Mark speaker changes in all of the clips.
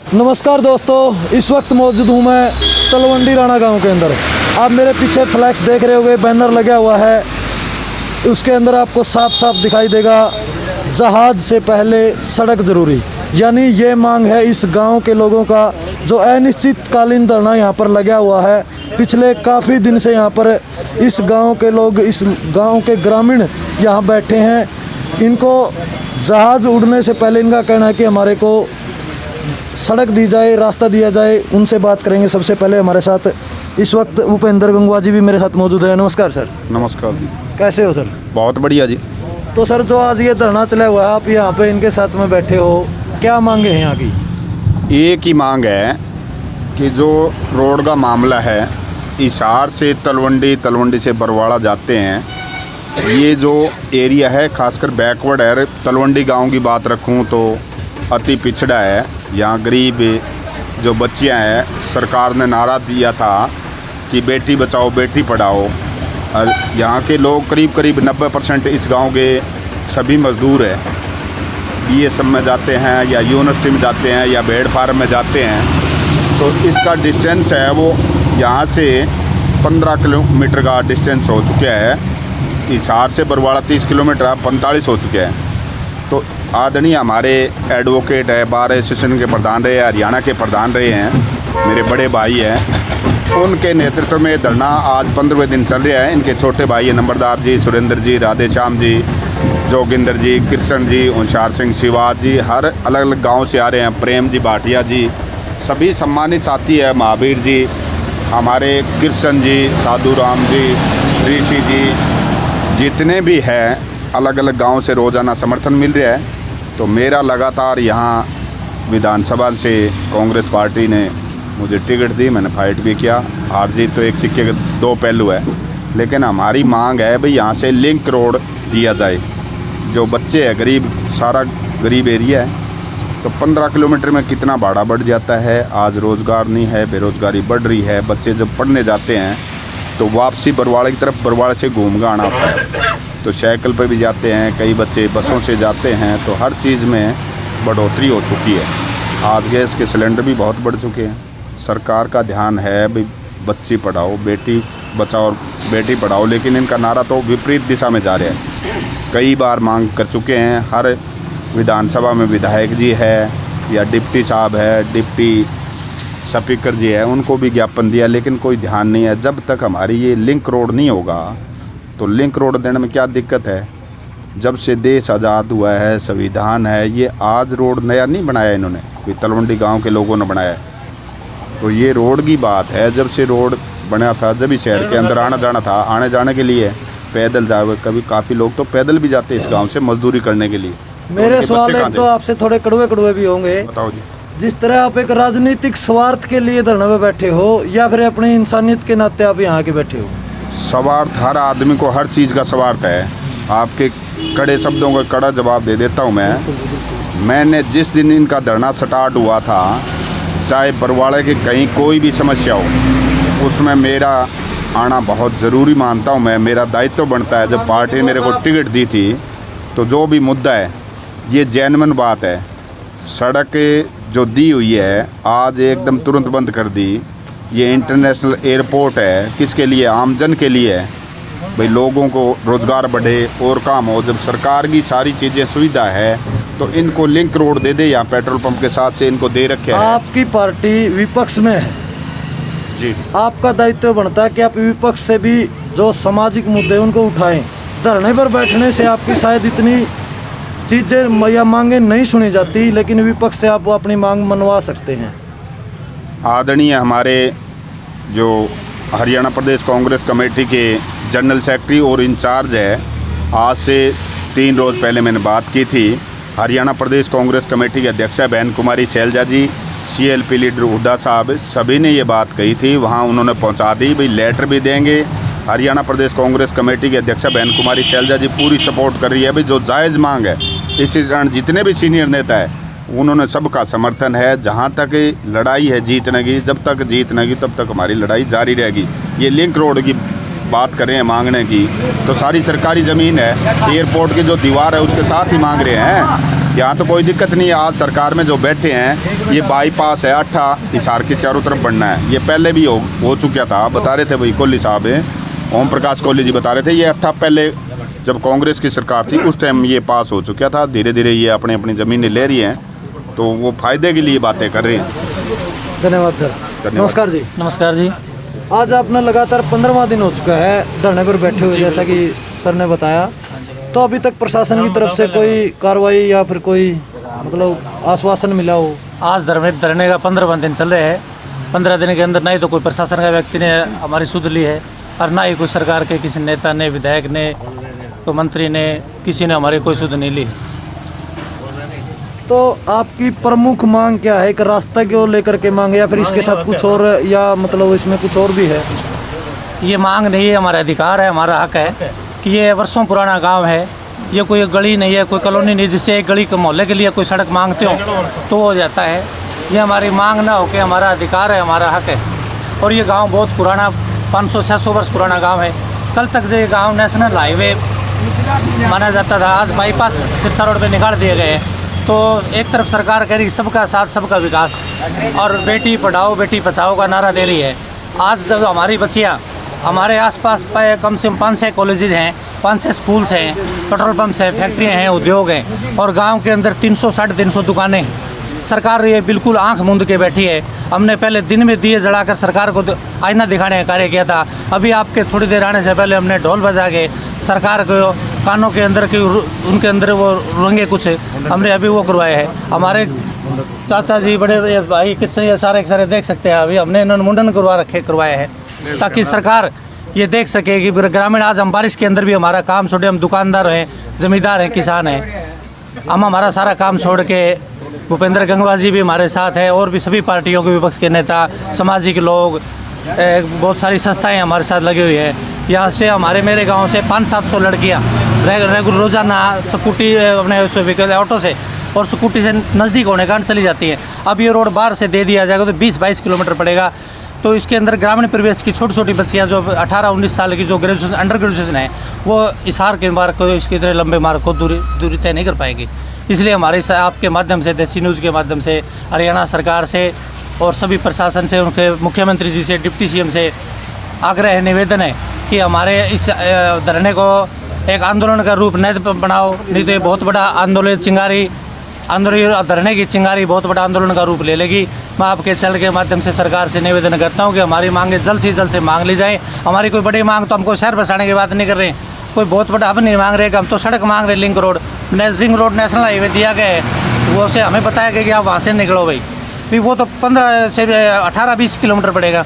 Speaker 1: नमस्कार दोस्तों, इस वक्त मौजूद हूँ मैं तलवंडी राणा गांव के अंदर। आप मेरे पीछे फ्लैक्स देख रहे होंगे, बैनर लगा हुआ है। उसके अंदर आपको साफ साफ दिखाई देगा, जहाज से पहले सड़क ज़रूरी। यानी ये मांग है इस गांव के लोगों का, जो अनिश्चितकालीन धरना यहाँ पर लगा हुआ है। पिछले काफ़ी दिन से यहाँ पर इस गांव के लोग, इस गांव के ग्रामीण यहाँ बैठे हैं। इनको जहाज़ उड़ने से पहले इनका कहना है कि हमारे को सड़क दी जाए, रास्ता दिया जाए। उनसे बात करेंगे। सबसे पहले हमारे साथ इस वक्त भूपेंद्र गंगवा जी भी मेरे साथ मौजूद है। नमस्कार सर।
Speaker 2: नमस्कार जी।
Speaker 1: कैसे हो सर?
Speaker 2: बहुत बढ़िया जी।
Speaker 1: तो सर, जो आज ये धरना चला हुआ है, आप यहाँ पे इनके साथ में बैठे हो, क्या मांगे हैं यहाँ की?
Speaker 2: एक ही मांग है कि जो रोड का मामला है, हिसार से तलवंडी, तलवंडी से बरवाड़ा जाते हैं, ये जो एरिया है खासकर बैकवर्ड है। तलवंडी गांव की बात रखूं तो अति पिछड़ा है। यहाँ गरीब जो बच्चियाँ हैं, सरकार ने नारा दिया था कि बेटी बचाओ बेटी पढ़ाओ। और यहाँ के लोग करीब 90% इस गांव के सभी मज़दूर हैं। BSM में जाते हैं या यूनिवर्सिटी में जाते हैं या भेड़ फार्म में जाते हैं। तो इसका डिस्टेंस है वो यहाँ से 15 किलोमीटर का डिस्टेंस हो चुका है। हिसार से बरवाड़ा 30 किलोमीटर, 45 हो चुके हैं। तो आदरणीय हमारे एडवोकेट है, बार एसोसिएशन के प्रधान रहे, हरियाणा के प्रधान रहे हैं, मेरे बड़े भाई हैं। उनके नेतृत्व में धरना आज 15वें दिन चल रहा है। इनके छोटे भाई हैं नंबरदार जी, सुरेंद्र जी, राधे श्याम जी, जोगिंदर जी, कृष्ण जी, ओंकार सिंह, शिवाज जी, हर अलग अलग गांव से आ रहे हैं। प्रेम जी भाटिया जी, सभी सम्मानित साथी है। महावीर जी, हमारे कृष्ण जी, साधु राम जी, ऋषि जी, जितने भी हैं अलग अलग गांव से रोज़ाना समर्थन मिल रहा है। तो मेरा लगातार यहाँ विधानसभा से कांग्रेस पार्टी ने मुझे टिकट दी, मैंने फाइट भी किया। हार जीत तो एक सिक्के के दो पहलू है, लेकिन हमारी मांग है भाई यहाँ से लिंक रोड दिया जाए। जो बच्चे हैं गरीब, सारा गरीब एरिया है, तो 15 किलोमीटर में कितना भाड़ा बढ़ जाता है। आज रोज़गार नहीं है, बेरोज़गारी बढ़ रही है। बच्चे जब पढ़ने जाते हैं तो वापसी बरवाड़े की तरफ, बरवाड़े से घूम कर आना होता है। तो साइकिल पर भी जाते हैं, कई बच्चे बसों से जाते हैं। तो हर चीज़ में बढ़ोतरी हो चुकी है। आज गैस के सिलेंडर भी बहुत बढ़ चुके हैं। सरकार का ध्यान है भाई बच्ची पढ़ाओ, बेटी बचाओ और बेटी पढ़ाओ, लेकिन इनका नारा तो विपरीत दिशा में जा रहा है। कई बार मांग कर चुके हैं। हर विधानसभा में विधायक जी है या डिप्टी साहब है, डिप्टी स्पीकर जी है, उनको भी ज्ञापन दिया, लेकिन कोई ध्यान नहीं है। जब तक हमारी ये लिंक रोड नहीं होगा, तो लिंक रोड देने में क्या दिक्कत है? जब से देश आज़ाद हुआ है, संविधान है, ये आज रोड नया नहीं बनाया इन्होंने, ये तलवंडी गांव के लोगों ने बनाया है। तो ये रोड की बात है। जब से रोड बना था, जब ही शहर के अंदर आना जाना था, आने जाने के लिए पैदल जाए, कभी काफ़ी लोग तो पैदल भी जाते इस गाँव से मजदूरी करने के लिए।
Speaker 1: मेरे सवाल एक तो आपसे थोड़े कड़वे भी होंगे।
Speaker 2: बताओ जी।
Speaker 1: जिस तरह आप एक राजनीतिक स्वार्थ के लिए धरना में बैठे हो, या फिर अपनी इंसानियत के नाते आप यहाँ के बैठे हो?
Speaker 2: स्वार्थ, हर आदमी को हर चीज़ का स्वार्थ है। आपके कड़े शब्दों का कड़ा जवाब दे देता हूँ मैंने जिस दिन इनका धरना स्टार्ट हुआ था, चाहे बरवाड़े के कहीं कोई भी समस्या हो, उसमें मेरा आना बहुत ज़रूरी मानता हूँ मैं। मेरा दायित्व बनता है। जब पार्टी ने मेरे को टिकट दी थी, तो जो भी मुद्दा है, ये जेन्युइन बात है। सड़क जो दी हुई है आज एकदम तुरंत बंद कर दी। ये इंटरनेशनल एयरपोर्ट है, किसके लिए? आमजन के लिए है भाई, लोगों को रोज़गार बढ़े और काम हो। जब सरकार की सारी चीज़ें सुविधा है, तो इनको लिंक रोड दे दे। यहाँ पेट्रोल पंप के साथ से इनको दे रखे हैं।
Speaker 1: आपकी पार्टी विपक्ष में है
Speaker 2: जी,
Speaker 1: आपका दायित्व बनता है कि आप विपक्ष से भी जो सामाजिक मुद्दे उनको उठाएं। धरने पर बैठने से आपकी शायद इतनी चीज़ें या मांगें नहीं सुनी जाती, लेकिन विपक्ष से आप अपनी मांग मनवा सकते हैं।
Speaker 2: आदरणीय हमारे जो हरियाणा प्रदेश कांग्रेस कमेटी के जनरल सेक्रेटरी और इंचार्ज है, आज से 3 रोज़ पहले मैंने बात की थी। हरियाणा प्रदेश कांग्रेस कमेटी की अध्यक्षा बहन कुमारी शैलजा जी, CLP लीडर हुड्डा साहब, सभी ने ये बात कही थी। वहाँ उन्होंने पहुँचा दी भाई, लेटर भी देंगे। हरियाणा प्रदेश कांग्रेस कमेटी की अध्यक्षा बहन कुमारी शैलजा जी पूरी सपोर्ट कर रही है भाई, जो जायज़ मांग है। इसी कारण जितने भी सीनियर नेता है, उन्होंने सबका समर्थन है। जहाँ तक लड़ाई है जीतने की, जब तक जीतने की तब तक हमारी लड़ाई जारी रहेगी। ये लिंक रोड की बात कर रहे हैं मांगने की, तो सारी सरकारी ज़मीन है। एयरपोर्ट की जो दीवार है उसके साथ ही मांग रहे हैं। यहाँ तो कोई दिक्कत नहीं है। आज सरकार में जो बैठे हैं, ये बाईपास है 8 हिसार के चारों तरफ बनना है। ये पहले भी हो चुका था, बता रहे थे भाई कोहली साहब है, ओम प्रकाश कोहली जी बता रहे थे। ये 8 पहले जब कांग्रेस की सरकार थी उस टाइम ये पास हो चुका था। धीरे धीरे ये अपनी अपनी ज़मीनें ले रही हैं, तो वो फ़ायदे के लिए बातें कर रहे हैं।
Speaker 1: धन्यवाद सर। नमस्कार जी।
Speaker 3: नमस्कार जी।
Speaker 1: आज आपने लगातार 15वां दिन हो चुका है धरने पर बैठे हुए, जैसा कि सर ने बताया। तो अभी तक प्रशासन की तरफ से कोई कार्रवाई या फिर कोई मतलब आश्वासन मिला हो?
Speaker 3: आज धरने का 15वां दिन चल रहे हैं। 15 दिन के अंदर ना ही तो कोई प्रशासन का व्यक्ति ने हमारी सुध ली है, और ना ही कोई सरकार के किसी नेता ने, विधायक ने, कोई मंत्री ने, किसी ने हमारी कोई सुध नहीं ली।
Speaker 1: तो आपकी प्रमुख मांग क्या है? एक रास्ता को लेकर के मांग, या फिर इसके साथ कुछ और, या मतलब इसमें कुछ और भी है?
Speaker 3: ये मांग नहीं है, हमारा अधिकार है, हमारा हक है कि ये वर्षों पुराना गांव है। ये कोई गली नहीं है, कोई कॉलोनी नहीं जिससे एक गली के मोहल्ले के लिए कोई सड़क मांगते हो तो हो जाता है। ये हमारी मांग ना हो कि हमारा अधिकार है, हमारा हक है। और ये गांव बहुत पुराना, 500-600 वर्ष पुराना गांव है। कल तक जो ये गाँव नेशनल हाईवे माना जाता था, आज बाईपास सिरसा रोड पर निकाल दिए गए हैं। तो एक तरफ सरकार कह रही सबका साथ सबका विकास, और बेटी पढ़ाओ बेटी बचाओ का नारा दे रही है। आज जब हमारी बच्चियाँ, हमारे आसपास कम से कम 5-6 कॉलेजेस हैं, 5-6 स्कूल्स हैं, पेट्रोल पंप्स हैं, फैक्ट्रियाँ हैं, उद्योग हैं, और गांव के अंदर 300-350 दुकानें हैं। सरकार ये बिल्कुल आंख मूंद के बैठी है। हमने पहले दिन में दिए जलाकर सरकार को आईना दिखाने का कार्य किया था। अभी आपके थोड़ी देर आने से पहले हमने ढोल बजा के सरकार को कानों के अंदर की उनके अंदर वो रंगे कुछ हमने अभी वो करवाए हैं। हमारे चाचा जी, बड़े भाई, किससे सारे देख सकते हैं। अभी हमने इन्होंने मुंडन करवाए हैं, ताकि सरकार ये देख सके कि ग्रामीण, आज हम बारिश के अंदर भी हमारा काम छोड़े, हम दुकानदार हैं, ज़मींदार हैं, किसान हैं, हम हमारा सारा काम छोड़ के, भूपेंद्र गंगवा जी भी हमारे साथ है, और भी सभी पार्टियों के विपक्ष के नेता, सामाजिक लोग, बहुत सारी संस्थाएं हमारे साथ लगी हुई है। यहाँ से मेरे गांव से 500-700 लड़कियाँ रेगुलर रोजाना स्कूटी, अपने ऑटो से और स्कूटी से नज़दीक होने कारण चली जाती हैं। अब ये रोड बाहर से दे दिया जाएगा तो 20-22 किलोमीटर पड़ेगा। तो इसके अंदर ग्रामीण परिवेश की छोटी छोटी बच्चियाँ जो 18-19 साल की, जो ग्रेजुएशन, अंडर ग्रेजुएशन है, वो हिसार के मार्ग को, इसकी तरह लंबे मार्ग को दूरी तय नहीं कर पाएगी। इसलिए हमारे आपके माध्यम से, देसी न्यूज़ के माध्यम से, हरियाणा सरकार से और सभी प्रशासन से, उनके मुख्यमंत्री जी से, डिप्टी CM से आग्रह निवेदन है कि हमारे इस धरने को एक आंदोलन का रूप न बनाओ, नहीं तो ये बहुत बड़ा धरने की चिंगारी बहुत बड़ा आंदोलन का रूप ले लेगी। मैं आपके चैनल के माध्यम से सरकार से निवेदन करता हूं कि हमारी मांगें जल्द से जल्द से मांग ली जाए। हमारी कोई बड़ी मांग तो हमको शहर बसाने की बात नहीं कर रहे हैं, कोई बहुत बड़ा अब नहीं मांग रहे, हम तो सड़क मांग रहे। रिंग रोड नेशनल हाईवे दिया गया है, वो से हमें बताया गया कि आप वहाँ से निकलो भाई, वो तो 15 से 18-20 किलोमीटर पड़ेगा,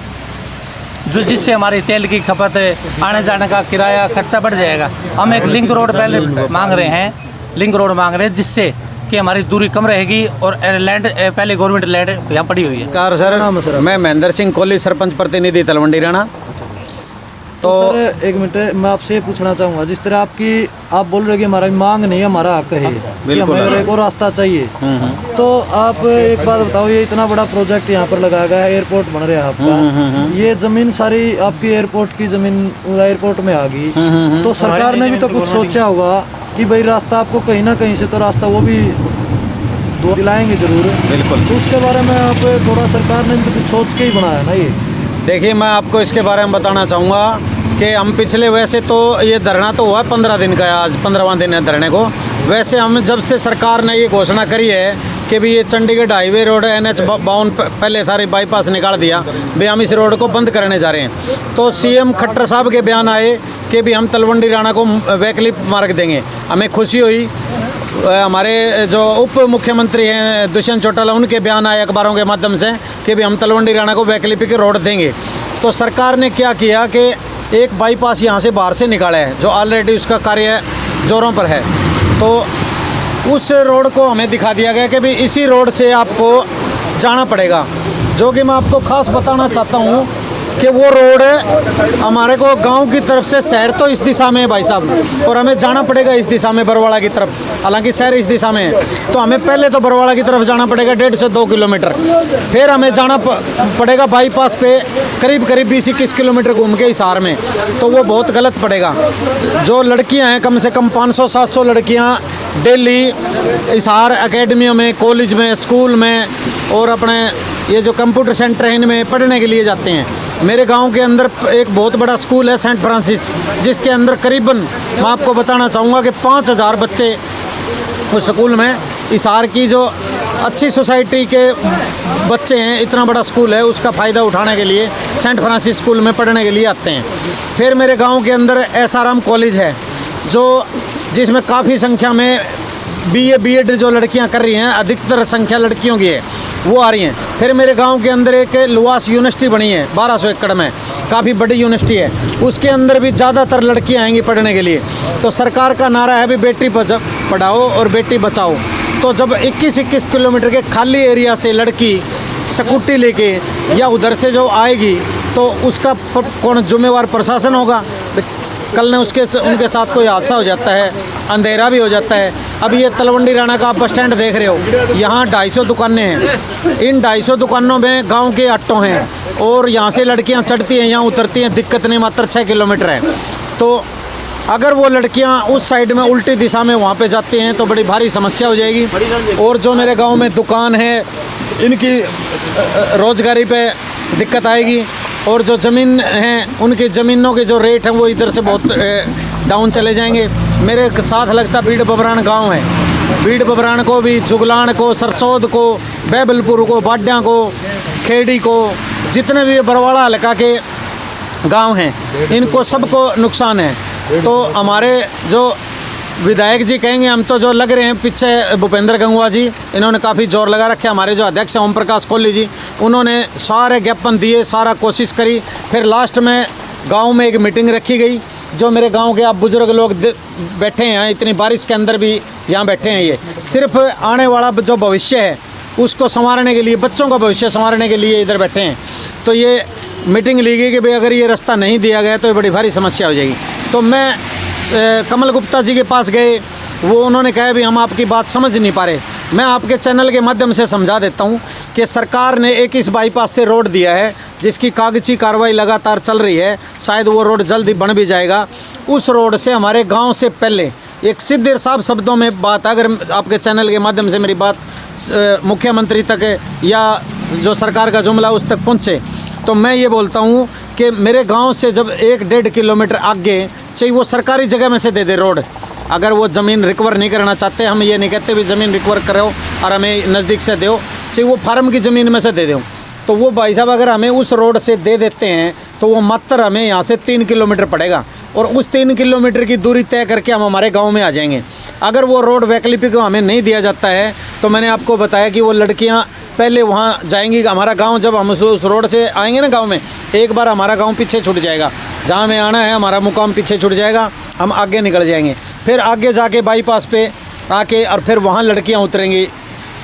Speaker 3: जिससे हमारी तेल की खपत, आने जाने का किराया खर्चा बढ़ जाएगा। हम एक लिंक रोड पहले मांग रहे हैं, जिससे कि हमारी दूरी कम रहेगी, और लैंड पहले गवर्नमेंट लैंड यहाँ पड़ी हुई है।
Speaker 4: कार सर, मैं महेंद्र सिंह कोहली, सरपंच प्रतिनिधि तलवंडी राणा।
Speaker 1: तो सर एक मिनट, मैं आपसे ये पूछना चाहूँगा, जिस तरह आप बोल रहे हो कि हमारा मांग नहीं है, हमारा हक है कि हमें एक और रास्ता चाहिए, तो आप एक बात बताओ, ये इतना बड़ा प्रोजेक्ट यहाँ पर लगाया गया है, एयरपोर्ट बन रहा है आपका, ये जमीन सारी आपकी एयरपोर्ट की जमीन एयरपोर्ट में आ गई, तो सरकार ने भी तो कुछ सोचा होगा कि भाई रास्ता आपको कहीं ना कहीं से तो रास्ता वो भी दिलाएंगे जरूर।
Speaker 4: बिल्कुल।
Speaker 1: तो उसके बारे में आप थोड़ा, सरकार ने भी कुछ सोच के ही बनाया ना ये।
Speaker 4: देखिए, मैं आपको इसके बारे में बताना चाहूँगा कि हम पिछले, वैसे तो ये धरना तो हुआ 15 दिन का, आज 15वां दिन है धरने को। वैसे हम जब से सरकार ने ये घोषणा करी है कि भी ये चंडीगढ़ हाईवे रोड NH 52 पहले सारे बाईपास निकाल दिया, भी हम इस रोड को बंद करने जा रहे हैं, तो CM खट्टर साहब के बयान आए कि भी हम तलवंडी राणा को वैकल्पिक मार्ग देंगे। हमें खुशी हुई। हमारे जो उप मुख्यमंत्री हैं दुष्यंत चौटाला, उनके बयान आए अखबारों के माध्यम से कि भी हम तलवंडी राणा को वैकल्पिक रोड देंगे। तो सरकार ने क्या किया कि एक बाईपास यहाँ से बाहर से निकाला है, जो ऑलरेडी उसका कार्य जोरों पर है, तो उस रोड को हमें दिखा दिया गया कि भी इसी रोड से आपको जाना पड़ेगा। जो कि मैं आपको खास बताना चाहता हूँ कि वो रोड हमारे को गांव की तरफ से शहर तो इस दिशा में है भाई साहब, और हमें जाना पड़ेगा इस दिशा में बरवाड़ा की तरफ, हालांकि शहर इस दिशा में है। तो हमें पहले तो बरवाड़ा की तरफ जाना पड़ेगा 1.5 से 2 किलोमीटर, फिर हमें जाना पड़ेगा बाईपास पे करीब 20-21 किलोमीटर घूम के हिसार में, तो वो बहुत गलत पड़ेगा। जो लड़कियां हैं कम से कम 500-700 लड़कियां डेली हिसार एकेडमियों में, कॉलेज में, स्कूल में और अपने ये जो कंप्यूटर सेंटर है इनमें पढ़ने के लिए जाते हैं। मेरे गांव के अंदर एक बहुत बड़ा स्कूल है सेंट फ्रांसिस, जिसके अंदर करीबन मैं आपको बताना चाहूँगा कि 5000 बच्चे उस स्कूल में, हिसार की जो अच्छी सोसाइटी के बच्चे हैं, इतना बड़ा स्कूल है, उसका फ़ायदा उठाने के लिए सेंट फ्रांसिस स्कूल में पढ़ने के लिए आते हैं। फिर मेरे गांव के अंदर SRM कॉलेज है जो जिसमें काफ़ी संख्या में BA B.Ed जो लड़कियां कर रही हैं, अधिकतर संख्या लड़कियों की है, वो आ रही हैं। फिर मेरे गांव के अंदर एक लुआस यूनिवर्सिटी बनी है 1200 एकड़ में, काफ़ी बड़ी यूनिवर्सिटी है, उसके अंदर भी ज़्यादातर लड़कियां आएंगी पढ़ने के लिए। तो सरकार का नारा है भी बेटी पढ़ाओ और बेटी बचाओ। तो जब 21 किलोमीटर के खाली एरिया से लड़की स्कूटी लेके या उधर से जो आएगी तो उसका कौन जिम्मेवार? प्रशासन होगा। कल ने उनके साथ कोई हादसा हो जाता है, अंधेरा भी हो जाता है। अब ये तलवंडी राणा का आप बस स्टैंड देख रहे हो, यहाँ 250 दुकानें हैं। इन 250 दुकानों में गांव के ऑटो हैं और यहाँ से लड़कियाँ चढ़ती हैं, यहाँ उतरती हैं, दिक्कत नहीं, मात्र 6 किलोमीटर है। तो अगर वो लड़कियाँ उस साइड में उल्टी दिशा में वहाँ पे जाती हैं तो बड़ी भारी समस्या हो जाएगी। और जो मेरे गाँव में दुकान है इनकी रोजगारी पे दिक्कत आएगी, और जो ज़मीन हैं उनकी ज़मीनों के जो रेट हैं वो इधर से बहुत डाउन चले जाएंगे। मेरे साथ लगता बीड़ बबरान गांव है, बीड़ बबरान को भी, जुगलान को, सरसौद को, बैबलपुर को, बाड्या को, खेड़ी को, जितने भी बरवाड़ा हल्का के गांव हैं इनको सबको नुकसान है। तो हमारे जो विधायक जी कहेंगे, हम तो जो लग रहे हैं पीछे भूपेंद्र गंगवा जी, इन्होंने काफ़ी जोर लगा रखे। हमारे जो अध्यक्ष हैं ओम प्रकाश कोहली जी, उन्होंने सारे ज्ञापन दिए, सारा कोशिश करी। फिर लास्ट में गांव में एक मीटिंग रखी गई। जो मेरे गांव के आप बुजुर्ग लोग बैठे हैं, इतनी बारिश के अंदर भी यहाँ बैठे हैं, ये सिर्फ आने वाला जो भविष्य है उसको संवारने के लिए, बच्चों का भविष्य संवारने के लिए इधर बैठे हैं। तो ये मीटिंग ली गई कि भाई अगर ये रास्ता नहीं दिया गया तो ये बड़ी भारी समस्या हो जाएगी। तो मैं कमल गुप्ता जी के पास गए, वो उन्होंने कहा भी हम आपकी बात समझ नहीं पा रहे। मैं आपके चैनल के माध्यम से समझा देता हूँ कि सरकार ने एक इस बाईपास से रोड दिया है जिसकी कागजी कार्रवाई लगातार चल रही है, शायद वो रोड जल्द ही बन भी जाएगा। उस रोड से हमारे गांव से पहले एक सीधे साफ शब्दों में बात, अगर आपके चैनल के माध्यम से मेरी बात मुख्यमंत्री तक या जो सरकार का जुमला उस तक पहुँचे, तो मैं ये बोलता हूँ कि मेरे गांव से जब 1-1.5 किलोमीटर आगे चाहिए वो सरकारी जगह में से दे दे रोड। अगर वो ज़मीन रिकवर नहीं करना चाहते, हम ये नहीं कहते भी ज़मीन रिकवर करो और हमें नज़दीक से दो, चाहिए वो फार्म की ज़मीन में से दे दो। तो वो भाई साहब अगर हमें उस रोड से दे देते हैं तो वो मात्र हमें यहाँ से 3 किलोमीटर पड़ेगा, और उस 3 किलोमीटर की दूरी तय करके हम हमारे गाँव में आ जाएंगे। अगर वो रोड वैकल्पिक हमें नहीं दिया जाता है तो मैंने आपको बताया कि वो लड़कियाँ पहले वहाँ जाएंगी। हमारा गांव जब हम उस रोड से आएंगे ना गांव में, एक बार हमारा गांव पीछे छूट जाएगा, जहाँ हमें आना है हमारा मुकाम पीछे छूट जाएगा, हम आगे निकल जाएंगे। फिर आगे जाके बाईपास पे आके और फिर वहाँ लड़कियाँ उतरेंगी,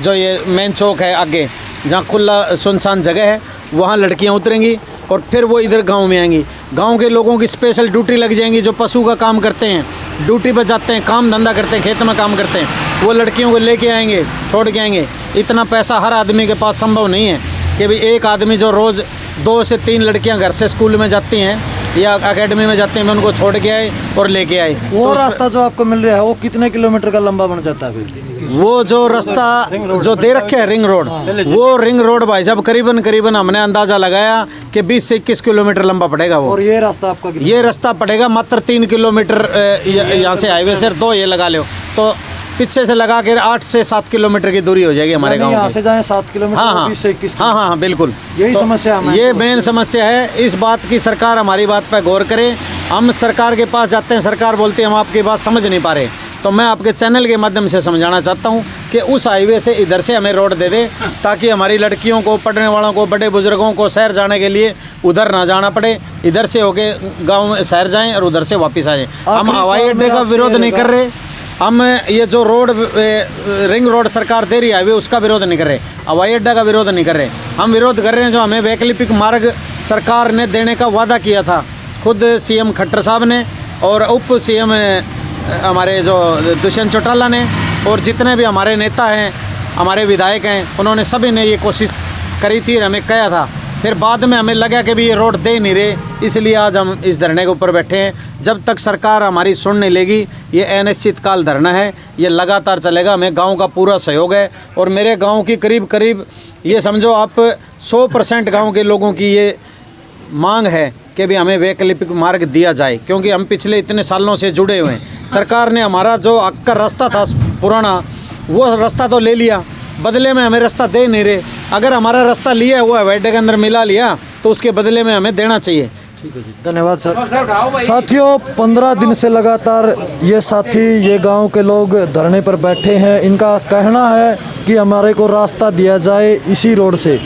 Speaker 4: जो ये मेन चौक है आगे जहाँ खुला सुनसान जगह है, वहाँ लड़कियाँ उतरेंगी और फिर वो इधर गांव में आएंगी। गांव के लोगों की स्पेशल ड्यूटी लग जाएंगी, जो पशु का काम करते हैं, ड्यूटी पर जाते हैं, काम धंधा करते हैं, खेत में काम करते हैं, वो लड़कियों को लेके आएंगे, छोड़ के आएंगे। इतना पैसा हर आदमी के पास संभव नहीं है कि भाई एक आदमी जो रोज़ 2 से 3 लड़कियां घर से स्कूल में जाती हैं या एकेडमी में जाती हैं, मैं उनको छोड़ के आए और लेके आए।
Speaker 1: वो तो रास्ता जो आपको मिल रहा है वो कितने किलोमीटर का लंबा बन जाता है फिर?
Speaker 4: वो जो रास्ता जो दे रखे है रिंग रोड, वो रिंग रोड भाई साहब करीबन हमने अंदाज़ा लगाया कि 20 से 21 किलोमीटर लंबा पड़ेगा वो।
Speaker 1: और ये रास्ता आपका कितना?
Speaker 4: ये रास्ता पड़ेगा मात्र 3 किलोमीटर यहाँ से हाईवे से 2 ये लगा लो, तो पीछे से लगा के 8 से 7 किलोमीटर की दूरी हो जाएगी हमारे गांव
Speaker 1: यहाँ से जाएं 7 किलोमीटर।
Speaker 4: हाँ
Speaker 1: 20 से 21।
Speaker 4: हाँ बिल्कुल
Speaker 1: यही
Speaker 4: तो
Speaker 1: समस्या है,
Speaker 4: ये मेन समस्या है। इस बात की सरकार हमारी बात पर गौर करे। हम सरकार के पास जाते हैं, सरकार बोलती है हम आपकी बात समझ नहीं पा रहे, तो मैं आपके चैनल के माध्यम से समझाना चाहता हूँ कि उस हाईवे से इधर से हमें रोड दे दे, ताकि हमारी लड़कियों को, पढ़ने वालों को, बड़े बुजुर्गों को शहर जाने के लिए उधर ना जाना पड़े, इधर से होके गांव में शहर जाएं और उधर से वापस आ जाएं। हम हवाई अड्डे का विरोध नहीं कर रहे, हम ये जो रोड रिंग रोड सरकार दे रही है हाईवे उसका विरोध नहीं कर रहे, हवाई अड्डा का विरोध नहीं कर रहे। हम विरोध कर रहे हैं जो हमें वैकल्पिक मार्ग सरकार ने देने का वादा किया था, खुद सीएम खट्टर साहब ने और उप सीएम हमारे जो दुष्यंत चौटाला ने और जितने भी हमारे नेता हैं, हमारे विधायक हैं, उन्होंने सभी ने ये कोशिश करी थी और हमें कहा था। फिर बाद में हमें लगा कि भी ये रोड दे नहीं रहे, इसलिए आज हम इस धरने के ऊपर बैठे हैं। जब तक सरकार हमारी सुन नहीं लेगी, ये अनिश्चितकाल धरना है, ये लगातार चलेगा। हमें गांव का पूरा सहयोग है और मेरे गांव की करीब ये समझो आप 100% गांव के लोगों की ये मांग है कि भी हमें वैकल्पिक मार्ग दिया जाए, क्योंकि हम पिछले इतने सालों से जुड़े हुए हैं। सरकार ने हमारा जो अक्का रास्ता था पुराना, वो रास्ता तो ले लिया, बदले में हमें रास्ता दे नहीं रहे। अगर हमारा रास्ता लिया हुआ है, वेडे के अंदर मिला लिया, तो उसके बदले में हमें देना चाहिए।
Speaker 1: ठीक है जी, धन्यवाद सर। साथियों, 15 दिन से लगातार ये साथी, ये गांव के लोग धरने पर बैठे हैं। इनका कहना है कि हमारे को रास्ता दिया जाए इसी रोड से,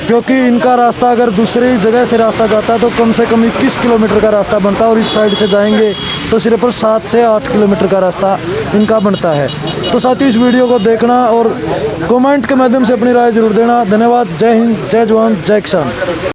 Speaker 1: क्योंकि इनका रास्ता अगर दूसरी जगह से रास्ता जाता है तो कम से कम 21 किलोमीटर का रास्ता बनता है और इस साइड से जाएंगे तो सिर्फ 7 से 8 किलोमीटर का रास्ता इनका बनता है। तो साथियों, इस वीडियो को देखना और कमेंट के माध्यम से अपनी राय जरूर देना। धन्यवाद। जय हिंद, जय जवान, जय किसान।